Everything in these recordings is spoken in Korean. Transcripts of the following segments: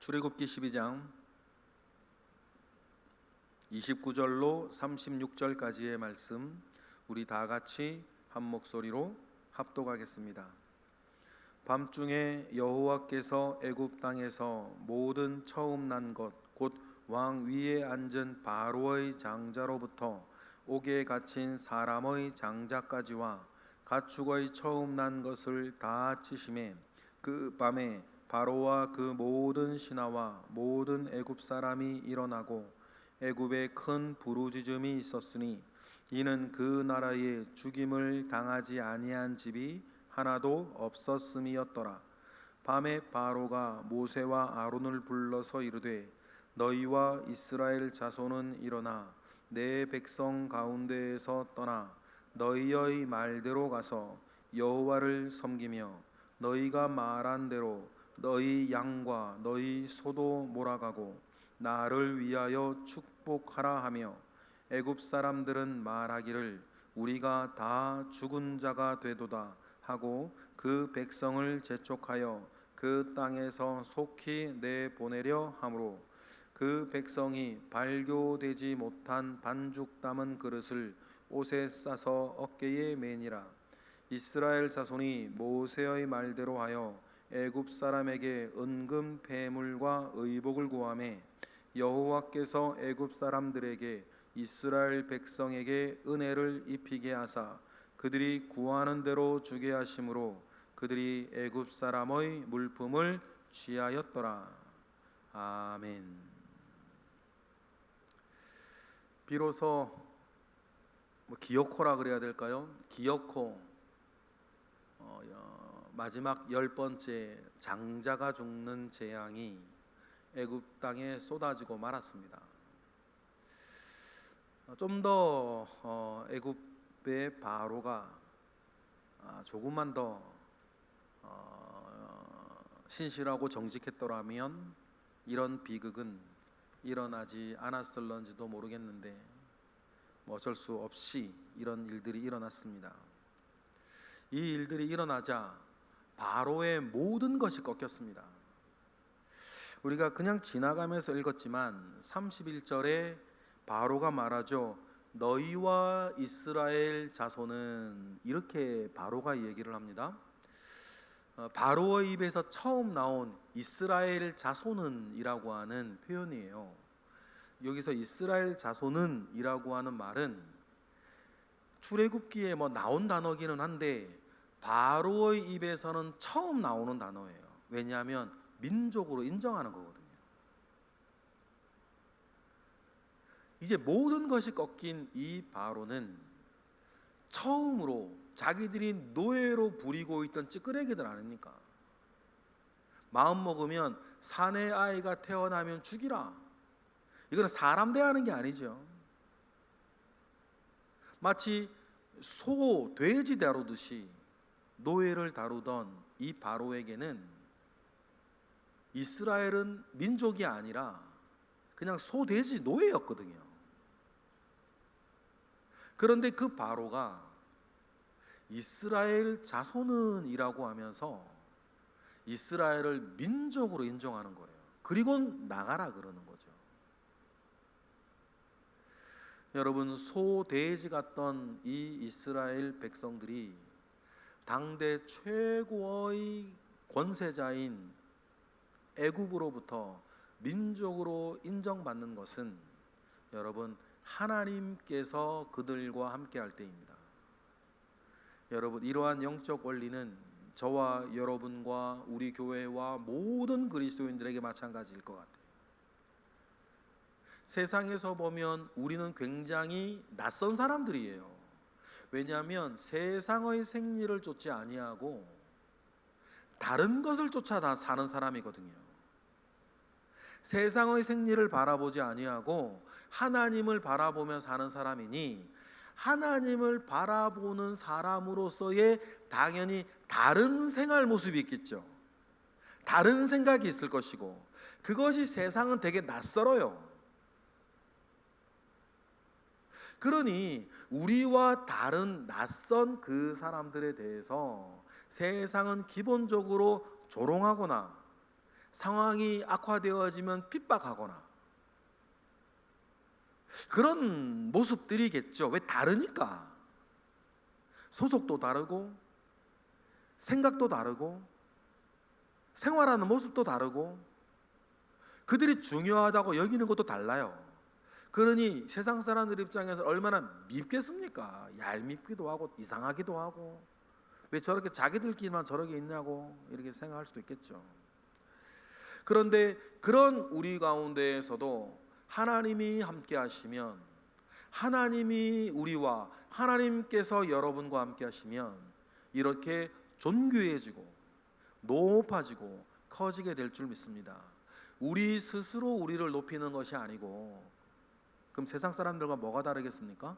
출애굽기 12장 29절로 36절까지의 말씀, 우리 다 같이 한 목소리로 합독하겠습니다. 밤중에 여호와께서 애굽 땅에서 모든 처음 난 것 곧 왕 위에 앉은 바로의 장자로부터 옥에 갇힌 사람의 장자까지와 가축의 처음 난 것을 다 치심에, 그 밤에 바로와 그 모든 신하와 모든 애굽 사람이 일어나고 애굽에 큰 부르짖음이 있었으니, 이는 그 나라에 죽임을 당하지 아니한 집이 하나도 없었음이었더라. 밤에 바로가 모세와 아론을 불러서 이르되, 너희와 이스라엘 자손은 일어나 내 백성 가운데에서 떠나 너희의 말대로 가서 여호와를 섬기며 너희가 말한 대로 너희 양과 너희 소도 몰아가고 나를 위하여 축복하라 하며, 애굽 사람들은 말하기를 우리가 다 죽은 자가 되도다 하고 그 백성을 재촉하여 그 땅에서 속히 내보내려 하므로, 그 백성이 발교되지 못한 반죽 담은 그릇을 옷에 싸서 어깨에 매니라. 이스라엘 자손이 모세의 말대로 하여 애굽 사람에게 은금 패물과 의복을 구하매, 여호와께서 애굽 사람들에게 이스라엘 백성에게 은혜를 입히게 하사 그들이 구하는 대로 주게 하심으로 그들이 애굽 사람의 물품을 취하였더라. 아멘. 비로소 기어코라 그래야 될까요? 기어코 마지막 10번째 장자가 죽는 재앙이 애굽 땅에 쏟아지고 말았습니다. 좀 더 애굽의 바로가 조금만 더 신실하고 정직했더라면 이런 비극은 일어나지 않았을런지도 모르겠는데, 어쩔 수 없이 이런 일들이 일어났습니다. 이 일들이 일어나자 바로의 모든 것이 꺾였습니다. 우리가 그냥 지나가면서 읽었지만 31절에 바로가 말하죠. 너희와 이스라엘 자손은, 이렇게 바로가 얘기를 합니다. 바로의 입에서 처음 나온 이스라엘 자손은 이라고 하는 표현이에요. 여기서 이스라엘 자손은 이라고 하는 말은 출애굽기에 나온 단어기는 한데 바로의 입에서는 처음 나오는 단어예요. 왜냐하면 민족으로 인정하는 거거든요. 이제 모든 것이 꺾인 이 바로는 처음으로 자기들이 노예로 부리고 있던 찌끄레기들 아닙니까? 마음 먹으면 사내 아이가 태어나면 죽이라. 이거는 사람 대하는 게 아니죠. 마치 소, 돼지 다루듯이 노예를 다루던 이 바로에게는 이스라엘은 민족이 아니라 그냥 소, 돼지 노예였거든요. 그런데 그 바로가 이스라엘 자손은 이라고 하면서 이스라엘을 민족으로 인정하는 거예요. 그리고 나가라 그러는 거죠. 여러분, 소, 돼지 같던 이 이스라엘 백성들이 당대 최고의 권세자인 애굽으로부터 민족으로 인정받는 것은 여러분, 하나님께서 그들과 함께 할 때입니다. 여러분, 이러한 영적 원리는 저와 여러분과 우리 교회와 모든 그리스도인들에게 마찬가지일 것 같아요. 세상에서 보면 우리는 굉장히 낯선 사람들이에요. 왜냐하면 세상의 생리를 쫓지 아니하고 다른 것을 쫓아 사는 사람이거든요. 세상의 생리를 바라보지 아니하고 하나님을 바라보며 사는 사람이니, 하나님을 바라보는 사람으로서의 당연히 다른 생활 모습이 있겠죠. 다른 생각이 있을 것이고, 그것이 세상은 되게 낯설어요. 그러니 우리와 다른 낯선 그 사람들에 대해서 세상은 기본적으로 조롱하거나 상황이 악화되어지면 핍박하거나 그런 모습들이겠죠. 왜? 다르니까. 소속도 다르고 생각도 다르고 생활하는 모습도 다르고 그들이 중요하다고 여기는 것도 달라요. 그러니 세상 사람들 입장에서 얼마나 밉겠습니까? 얄밉기도 하고 이상하기도 하고 왜 저렇게 자기들끼리만 저렇게 있냐고 이렇게 생각할 수도 있겠죠. 그런데 그런 우리 가운데에서도 하나님이 함께 하시면, 하나님이 우리와 하나님께서 여러분과 함께 하시면 이렇게 존귀해지고 높아지고 커지게 될 줄 믿습니다. 우리 스스로 우리를 높이는 것이 아니고, 그럼 세상 사람들과 뭐가 다르겠습니까?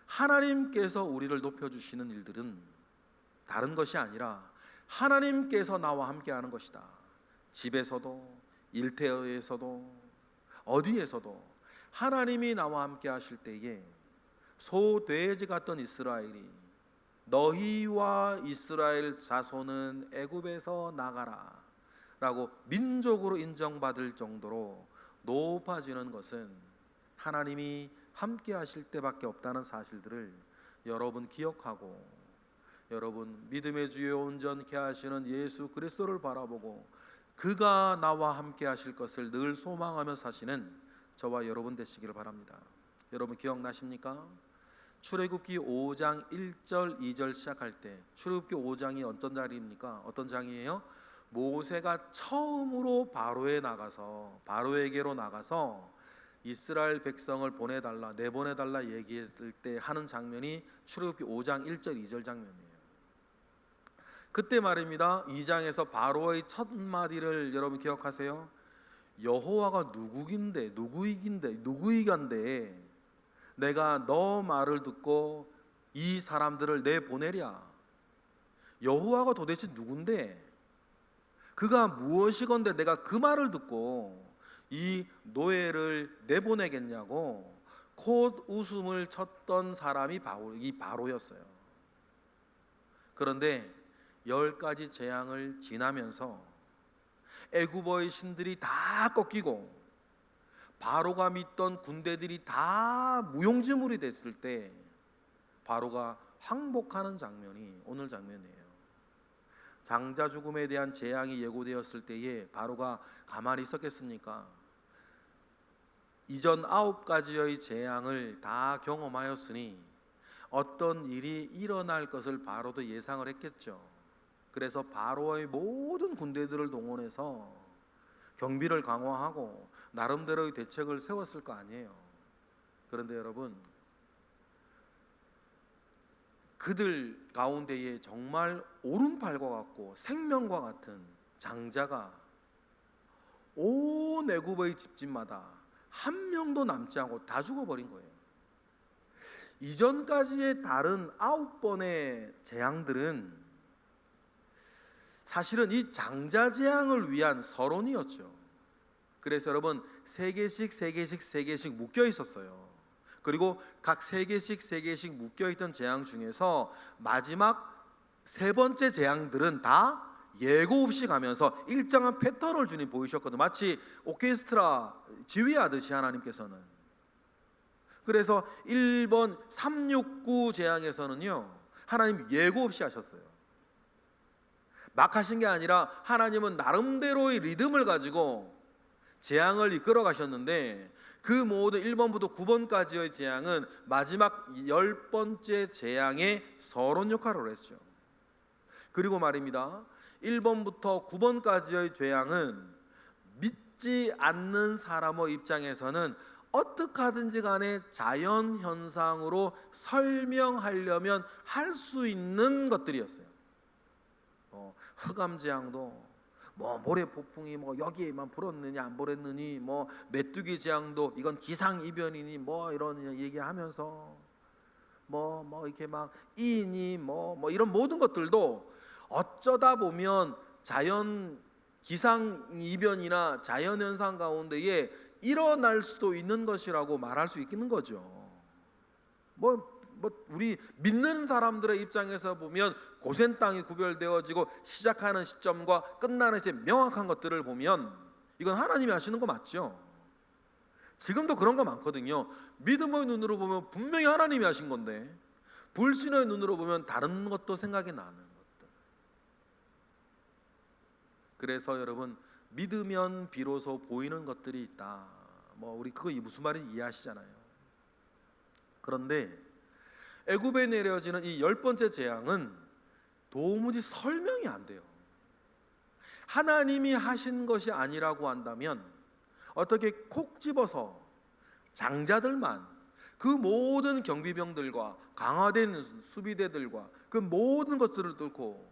하나님께서 우리를 높여주시는 일들은 다른 것이 아니라 하나님께서 나와 함께 하는 것이다. 집에서도 일터에서도 어디에서도 하나님이 나와 함께 하실 때에 소돼지 같던 이스라엘이 너희와 이스라엘 자손은 애굽에서 나가라 라고 민족으로 인정받을 정도로 높아지는 것은 하나님이 함께 하실 때밖에 없다는 사실들을 여러분 기억하고, 여러분 믿음의 주여 온전케 하시는 예수 그리스도를 바라보고 그가 나와 함께 하실 것을 늘 소망하며 사시는 저와 여러분 되시기를 바랍니다. 여러분 기억나십니까? 출애굽기 5장 1절 2절 시작할 때 출애굽기 5장이 어떤 자리입니까? 어떤 장이에요? 모세가 처음으로 바로에게로 나가서 이스라엘 백성을 보내달라, 내보내달라 얘기했을 때 하는 장면이 출애굽기 5장 1절 2절 장면이에요. 그때 말입니다. 2장에서 바로의 첫 마디를 여러분 기억하세요? 여호와가 누구이간데 내가 너 말을 듣고 이 사람들을 내보내랴. 여호와가 도대체 누군데, 그가 무엇이건데 내가 그 말을 듣고 이 노예를 내보내겠냐고 곧 웃음을 쳤던 사람이 바로였어요. 그런데 10가지 재앙을 지나면서 애굽의 신들이 다 꺾이고 바로가 믿던 군대들이 다 무용지물이 됐을 때 바로가 항복하는 장면이 오늘 장면이에요. 장자 죽음에 대한 재앙이 예고되었을 때에 바로가 가만히 있었겠습니까? 이전 9가지의 재앙을 다 경험하였으니 어떤 일이 일어날 것을 바로도 예상을 했겠죠. 그래서 바로의 모든 군대들을 동원해서 경비를 강화하고 나름대로의 대책을 세웠을 거 아니에요. 그런데 여러분, 그들 가운데에 정말 오른팔과 같고 생명과 같은 장자가 온 애굽의 집집마다 한 명도 남지 않고 다 죽어버린 거예요. 이전까지의 다른 9번의 재앙들은 사실은 이 장자 재앙을 위한 서론이었죠. 그래서 여러분 3개씩 묶여 있었어요. 그리고 각 3개씩 묶여 있던 재앙 중에서 마지막 3번째 재앙들은 다 예고 없이 가면서 일정한 패턴을 주님 보이셨거든요. 마치 오케스트라 지휘하듯이 하나님께서는. 그래서 1번 369 재앙에서는요 하나님 예고 없이 하셨어요. 막 하신 게 아니라 하나님은 나름대로의 리듬을 가지고 재앙을 이끌어 가셨는데, 그 모든 1번부터 9번까지의 재앙은 마지막 10번째 재앙의 서론 역할을 했죠. 그리고 말입니다, 1번부터 9번까지의 재앙은 믿지 않는 사람의 입장에서는 어떻게 하든지 간에 자연현상으로 설명하려면 할 수 있는 것들이었어요. 흑암재앙도 모래폭풍이 여기에만 불었느냐 안 불었느니, 메뚜기 재앙도 이건 기상이변이니 이런 얘기하면서 이렇게 막 이니 이런 모든 것들도 어쩌다 보면 자연 기상이변이나 자연현상 가운데에 일어날 수도 있는 것이라고 말할 수 있는 거죠. 뭐 우리 믿는 사람들의 입장에서 보면 고센 땅이 구별되어지고 시작하는 시점과 끝나는 시점 명확한 것들을 보면 이건 하나님이 하시는 거 맞죠? 지금도 그런 거 많거든요. 믿음의 눈으로 보면 분명히 하나님이 하신 건데 불신의 눈으로 보면 다른 것도 생각이 나는 것들. 그래서 여러분, 믿으면 비로소 보이는 것들이 있다. 뭐 우리 그거 무슨 말인지 이해하시잖아요. 그런데 애굽에 내려지는 이 10번째 재앙은 도무지 설명이 안 돼요. 하나님이 하신 것이 아니라고 한다면 어떻게 콕 집어서 장자들만, 그 모든 경비병들과 강화된 수비대들과 그 모든 것들을 뚫고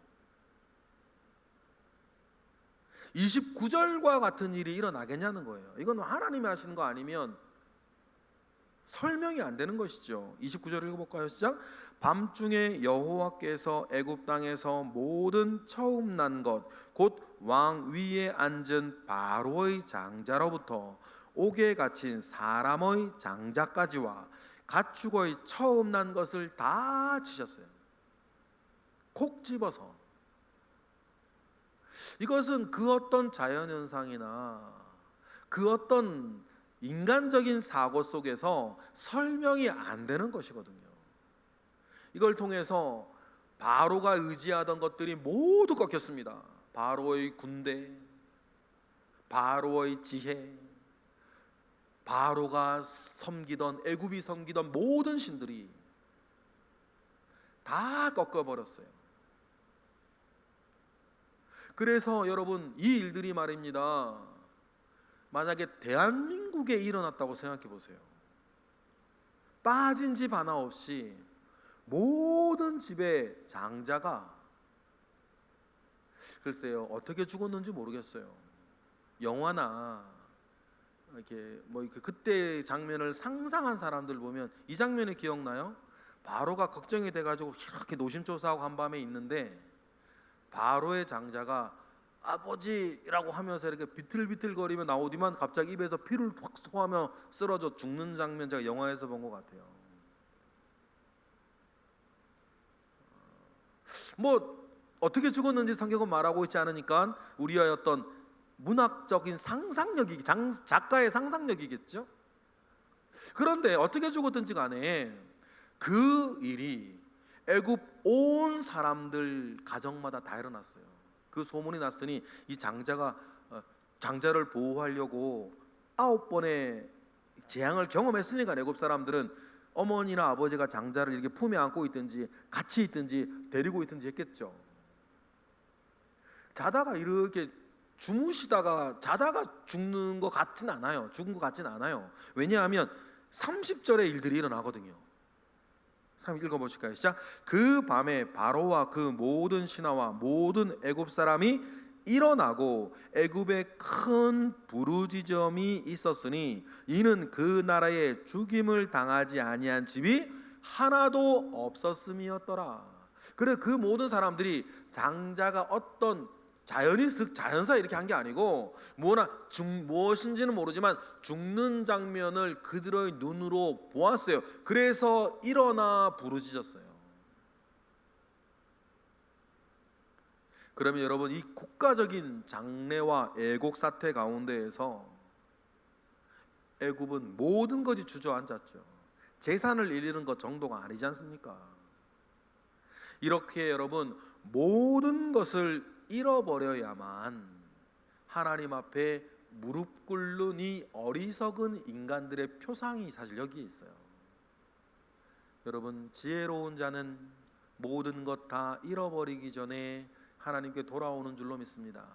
29절과 같은 일이 일어나겠냐는 거예요. 이건 하나님이 하시는 거 아니면 설명이 안 되는 것이죠. 29절 읽어볼까요? 시작. 밤중에 여호와께서 애굽 땅에서 모든 처음 난 것 곧 왕 위에 앉은 바로의 장자로부터 옥에 갇힌 사람의 장자까지와 가축의 처음 난 것을 다 치셨어요. 콕 집어서. 이것은 그 어떤 자연현상이나 그 어떤 인간적인 사고 속에서 설명이 안 되는 것이거든요. 이걸 통해서 바로가 의지하던 것들이 모두 꺾였습니다. 바로의 군대, 바로의 지혜, 바로가 섬기던, 애굽이 섬기던 모든 신들이 다 꺾어버렸어요. 그래서 여러분, 이 일들이 말입니다, 만약에 대한민국에 일어났다고 생각해 보세요. 빠진 집 하나 없이 모든 집의 장자가, 글쎄요, 어떻게 죽었는지 모르겠어요. 영화나 이렇게 뭐 그때 장면을 상상한 사람들 보면 이 장면이 기억나요? 바로가 걱정이 돼가지고 이렇게 노심초사하고 한밤에 있는데 바로의 장자가 아버지라고 하면서 이렇게 비틀비틀거리며 나오더만 갑자기 입에서 피를 확 토하며 쓰러져 죽는 장면, 제가 영화에서 본 것 같아요. 뭐 어떻게 죽었는지 성경은 말하고 있지 않으니까 우리의 어떤 문학적인 상상력이, 작가의 상상력이겠죠. 그런데 어떻게 죽었든지 간에 그 일이 애굽 온 사람들 가정마다 다 일어났어요. 그 소문이 났으니 이 장자를 보호하려고 9번의 재앙을 경험했으니까 애굽 사람들은 어머니나 아버지가 장자를 이렇게 품에 안고 있든지 같이 있든지 데리고 있든지 했겠죠. 자다가 이렇게 주무시다가 자다가 죽는 것 같진 않아요. 죽은 것 같진 않아요. 왜냐하면 30절의 일들이 일어나거든요. 3 읽어보실까요? 시작. 그 밤에 바로와 그 모든 신하와 모든 애굽 사람이 일어나고 애굽에 큰 부르짖음이 있었으니 이는 그 나라에 죽임을 당하지 아니한 집이 하나도 없었음이었더라. 그래, 그 모든 사람들이 장자가 어떤 자연사 이렇게 한 게 아니고 무엇인지는 모르지만 죽는 장면을 그들의 눈으로 보았어요. 그래서 일어나 부르짖었어요. 그러면 여러분, 이 국가적인 장래와 애곡 사태 가운데에서 애굽은 모든 것이 주저앉았죠. 재산을 잃는 것 정도가 아니지 않습니까? 이렇게 여러분, 모든 것을 잃어버려야만 하나님 앞에 무릎 꿇는 이 어리석은 인간들의 표상이 사실 여기에 있어요. 여러분, 지혜로운 자는 모든 것 다 잃어버리기 전에 하나님께 돌아오는 줄로 믿습니다.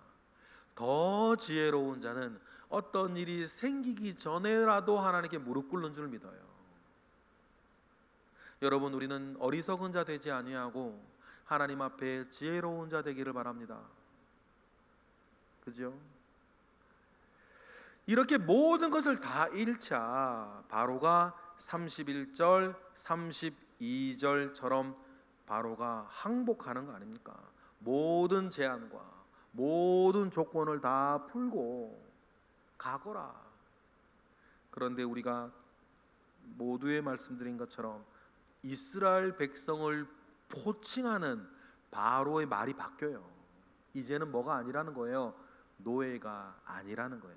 더 지혜로운 자는 어떤 일이 생기기 전에라도 하나님께 무릎 꿇는 줄 믿어요. 여러분, 우리는 어리석은 자 되지 아니하고 하나님 앞에 지혜로운 자 되기를 바랍니다. 그죠? 이렇게 모든 것을 다 잃자 바로가 31절, 32절처럼 바로가 항복하는 거 아닙니까? 모든 제한과 모든 조건을 다 풀고 가거라. 그런데 우리가 모두에 말씀드린 것처럼 이스라엘 백성을 포칭하는 바로의 말이 바뀌어요. 이제는 뭐가 아니라는 거예요? 노예가 아니라는 거예요.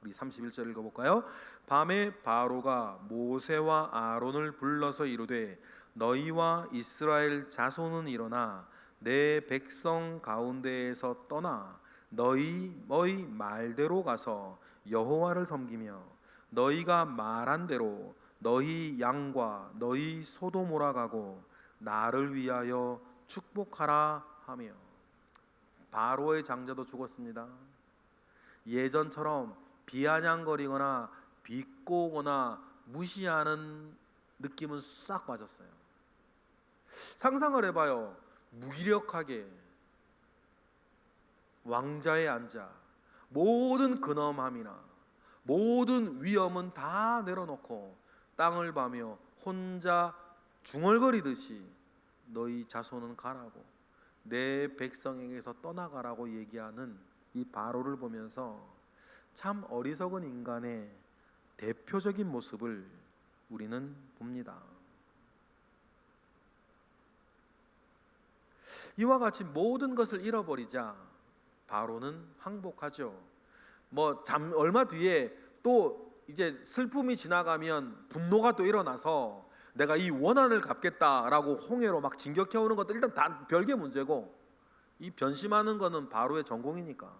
우리 31절 읽어볼까요? 밤에 바로가 모세와 아론을 불러서 이르되 너희와 이스라엘 자손은 일어나 내 백성 가운데에서 떠나 너희 말대로 가서 여호와를 섬기며 너희가 말한 대로 너희 양과 너희 소도 몰아가고 나를 위하여 축복하라 하며. 바로의 장자도 죽었습니다. 예전처럼 비아냥거리거나 비꼬거나 무시하는 느낌은 싹 빠졌어요. 상상을 해봐요. 무기력하게 왕자에 앉아 모든 근엄함이나 모든 위험은 다 내려놓고 땅을 봐며 혼자 중얼거리듯이 너희 자손은 가라고, 내 백성에게서 떠나가라고 얘기하는 이 바로를 보면서 참 어리석은 인간의 대표적인 모습을 우리는 봅니다. 이와 같이 모든 것을 잃어버리자 바로는 항복하죠. 얼마 뒤에 또 이제 슬픔이 지나가면 분노가 또 일어나서 내가 이 원한을 갚겠다라고 홍해로 막 진격해 오는 것도 일단 다 별개 문제고, 이 변심하는 거는 바로의 전공이니까.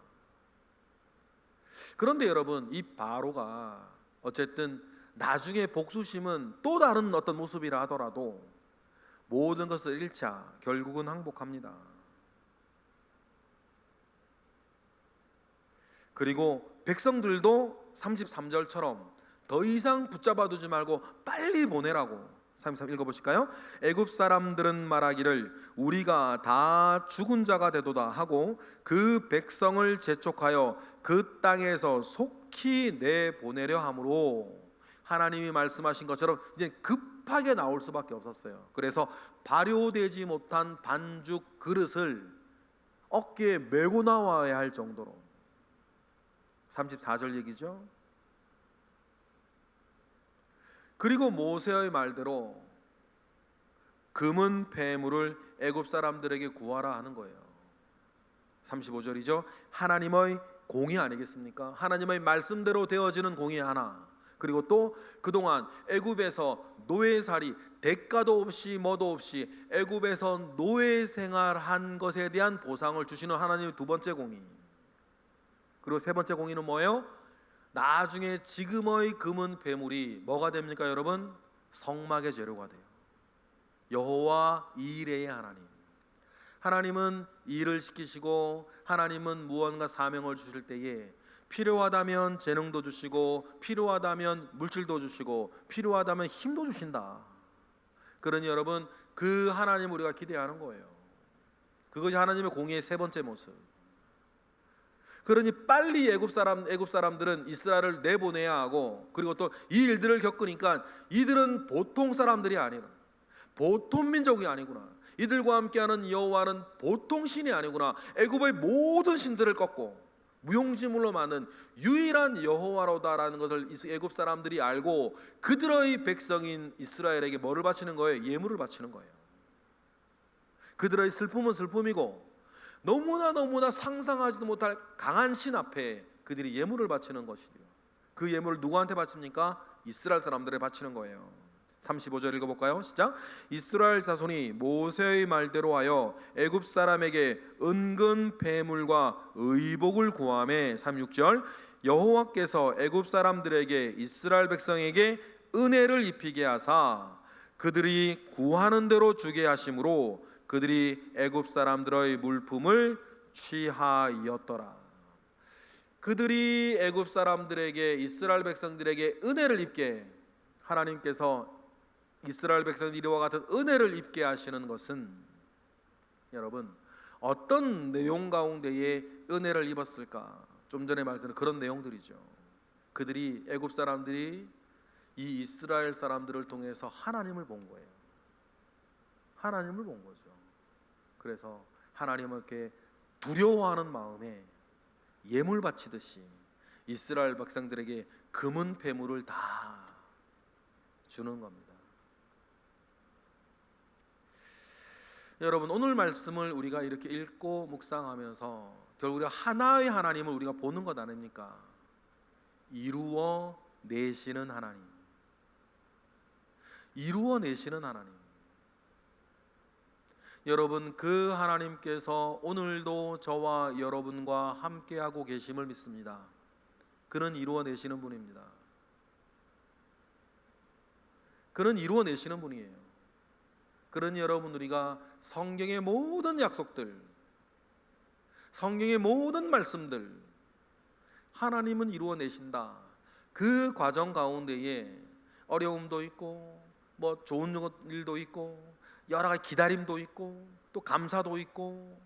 그런데 여러분, 이 바로가 어쨌든 나중에 복수심은 또 다른 어떤 모습이라 하더라도 모든 것을 잃자 결국은 항복합니다. 그리고 백성들도 33절처럼 더 이상 붙잡아 두지 말고 빨리 보내라고. 33 읽어보실까요? 애굽 사람들은 말하기를 우리가 다 죽은 자가 되도다 하고 그 백성을 재촉하여 그 땅에서 속히 내보내려 하므로, 하나님이 말씀하신 것처럼 이제 급하게 나올 수밖에 없었어요. 그래서 발효되지 못한 반죽 그릇을 어깨에 메고 나와야 할 정도로. 34절 얘기죠. 그리고 모세의 말대로 금은 폐물을 애굽 사람들에게 구하라 하는 거예요. 35절이죠. 하나님의 공의 아니겠습니까? 하나님의 말씀대로 되어지는 공의 하나. 그리고 또 그동안 애굽에서 노예살이 대가도 없이 뭐도 없이 애굽에서 노예 생활한 것에 대한 보상을 주시는 하나님의 두 번째 공의. 그리고 세 번째 공의는 뭐예요? 나중에 지금의 금은 폐물이 뭐가 됩니까 여러분? 성막의 재료가 돼요. 여호와 이레의 하나님. 하나님은 일을 시키시고 하나님은 무언가 사명을 주실 때에 필요하다면 재능도 주시고 필요하다면 물질도 주시고 필요하다면 힘도 주신다. 그러니 여러분, 그 하나님 우리가 기대하는 거예요. 그것이 하나님의 공의의 세 번째 모습. 그러니 빨리 애굽 사람들은 이스라엘을 내보내야 하고, 그리고 또 이 일들을 겪으니까 이들은 보통 사람들이 아니라 보통 민족이 아니구나. 이들과 함께하는 여호와는 보통 신이 아니구나. 애굽의 모든 신들을 꺾고 무용지물로 많은 유일한 여호와로다라는 것을 애굽 사람들이 알고 그들의 백성인 이스라엘에게 뭐를 바치는 거예요? 예물을 바치는 거예요. 그들의 슬픔은 슬픔이고 너무나 상상하지도 못할 강한 신 앞에 그들이 예물을 바치는 것이죠. 그 예물을 누구한테 바칩니까? 이스라엘 사람들에 바치는 거예요. 35절 읽어볼까요? 시작. 이스라엘 자손이 모세의 말대로 하여 애굽 사람에게 은근 폐물과 의복을 구하매. 36절. 여호와께서 애굽 사람들에게 이스라엘 백성에게 은혜를 입히게 하사 그들이 구하는 대로 주게 하심으로 그들이 애굽 사람들의 물품을 취하였더라. 그들이 애굽 사람들에게, 이스라엘 백성들에게 은혜를 입게, 하나님께서 이스라엘 백성들이 이와 같은 은혜를 입게 하시는 것은 여러분 어떤 내용 가운데에 은혜를 입었을까? 좀 전에 말씀드린 그런 내용들이죠. 그들이, 애굽 사람들이 이 이스라엘 사람들을 통해서 하나님을 본 거예요. 하나님을 본 거죠. 그래서 하나님께 두려워하는 마음에 예물 바치듯이 이스라엘 백성들에게 금은 폐물을 다 주는 겁니다. 여러분, 오늘 말씀을 우리가 이렇게 읽고 묵상하면서 결국 우리가 하나의 하나님을 우리가 보는 것 아닙니까? 이루어 내시는 하나님, 이루어 내시는 하나님. 여러분, 그 하나님께서 오늘도 저와 여러분과 함께하고 계심을 믿습니다. 그는 이루어 내시는 분입니다. 그는 이루어 내시는 분이에요. 그러니 여러분, 우리가 성경의 모든 약속들, 성경의 모든 말씀들, 하나님은 이루어 내신다. 그 과정 가운데에 어려움도 있고, 뭐 좋은 일도 있고, 여러 가지 기다림도 있고, 또 감사도 있고,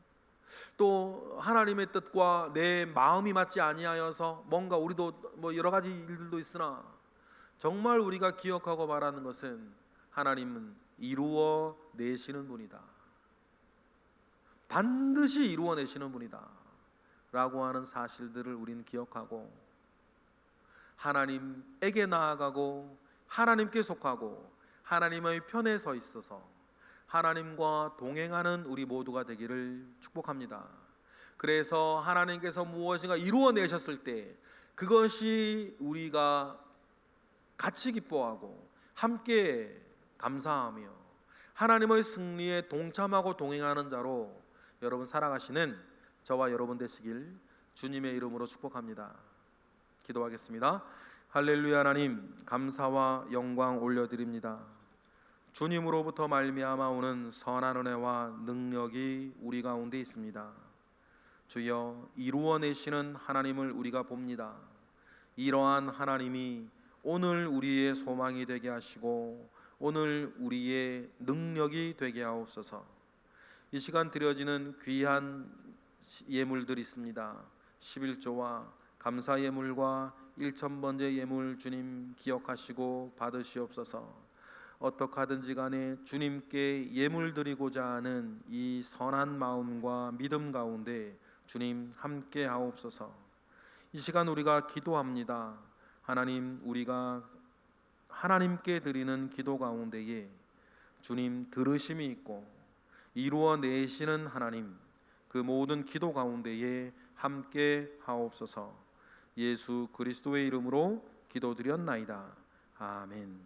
또 하나님의 뜻과 내 마음이 맞지 아니하여서 뭔가 우리도 뭐 여러 가지 일들도 있으나, 정말 우리가 기억하고 바라는 것은 하나님은 이루어 내시는 분이다. 반드시 이루어 내시는 분이다 라고 하는 사실들을 우리는 기억하고, 하나님에게 나아가고 하나님께 속하고 하나님의 편에 서 있어서 하나님과 동행하는 우리 모두가 되기를 축복합니다. 그래서 하나님께서 무엇인가 이루어 내셨을 때 그것이 우리가 같이 기뻐하고 함께 감사하며 하나님의 승리에 동참하고 동행하는 자로 여러분 살아가시는 저와 여러분 되시길 주님의 이름으로 축복합니다. 기도하겠습니다. 할렐루야. 하나님, 감사와 영광 올려드립니다. 주님으로부터 말미암아 오는 선한 은혜와 능력이 우리 가운데 있습니다. 주여, 이루어내시는 하나님을 우리가 봅니다. 이러한 하나님이 오늘 우리의 소망이 되게 하시고 오늘 우리의 능력이 되게 하옵소서. 이 시간 드려지는 귀한 예물들이 있습니다. 11조와 감사 예물과 1000번째 예물 주님 기억하시고 받으시옵소서. 어떻게 하든지 간에 주님께 예물 드리고자 하는 이 선한 마음과 믿음 가운데 주님 함께 하옵소서. 이 시간 우리가 기도합니다. 하나님, 우리가 하나님께 드리는 기도 가운데에 주님 들으심이 있고 이루어내시는 하나님, 그 모든 기도 가운데에 함께 하옵소서. 예수 그리스도의 이름으로 기도드렸나이다. 아멘.